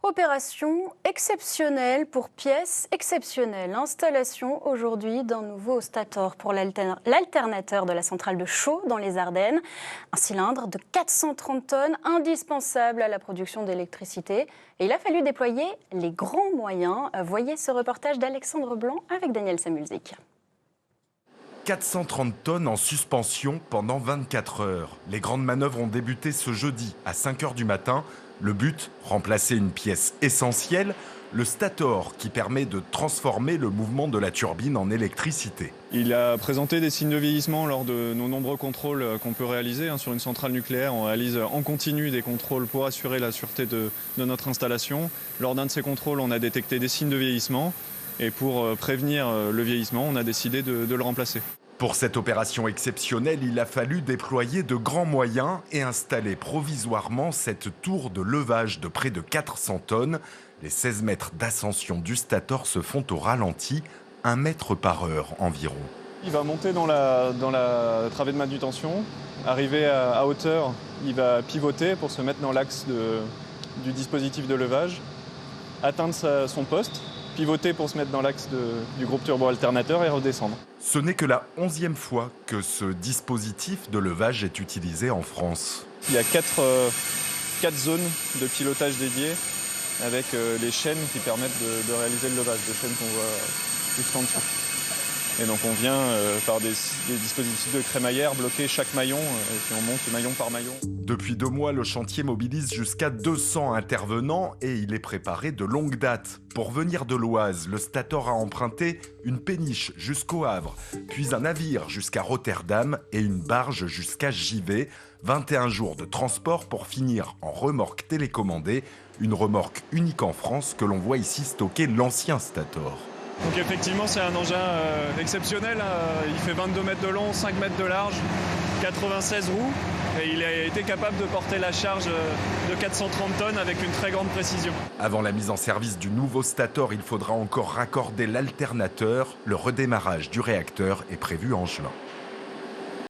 Opération exceptionnelle pour pièces exceptionnelles. Installation aujourd'hui d'un nouveau stator pour l'alternateur de la centrale de Chaux dans les Ardennes. Un cylindre de 430 tonnes indispensable à la production d'électricité. Et il a fallu déployer les grands moyens. Voyez ce reportage d'Alexandre Blanc avec Daniel Samulzik. 430 tonnes en suspension pendant 24 heures. Les grandes manœuvres ont débuté ce jeudi à 5 h du matin. Le but, remplacer une pièce essentielle, le stator, qui permet de transformer le mouvement de la turbine en électricité. Il a présenté des signes de vieillissement lors de nos nombreux contrôles qu'on peut réaliser. Sur une centrale nucléaire, on réalise en continu des contrôles pour assurer la sûreté de notre installation. Lors d'un de ces contrôles, on a détecté des signes de vieillissement. Et pour prévenir le vieillissement, on a décidé de le remplacer. Pour cette opération exceptionnelle, il a fallu déployer de grands moyens et installer provisoirement cette tour de levage de près de 400 tonnes. Les 16 mètres d'ascension du stator se font au ralenti, 1 mètre par heure environ. Il va monter dans la travée de manutention, arriver à hauteur, il va pivoter pour se mettre dans l'axe du dispositif de levage, atteindre son poste, pivoter pour se mettre dans l'axe du groupe turbo-alternateur et redescendre. Ce n'est que la 11e fois que ce dispositif de levage est utilisé en France. Il y a 4 zones de pilotage dédiées avec les chaînes qui permettent de réaliser le levage, des chaînes qu'on voit juste en dessous. Et donc on vient par des dispositifs de crémaillère bloquer chaque maillon et puis on monte maillon par maillon. Depuis 2 mois, le chantier mobilise jusqu'à 200 intervenants et il est préparé de longue date. Pour venir de l'Oise, le stator a emprunté une péniche jusqu'au Havre, puis un navire jusqu'à Rotterdam et une barge jusqu'à Givet. 21 jours de transport pour finir en remorque télécommandée, une remorque unique en France que l'on voit ici stocker l'ancien stator. Donc effectivement c'est un engin exceptionnel, il fait 22 mètres de long, 5 mètres de large, 96 roues et il a été capable de porter la charge de 430 tonnes avec une très grande précision. Avant la mise en service du nouveau stator, il faudra encore raccorder l'alternateur. Le redémarrage du réacteur est prévu en juin.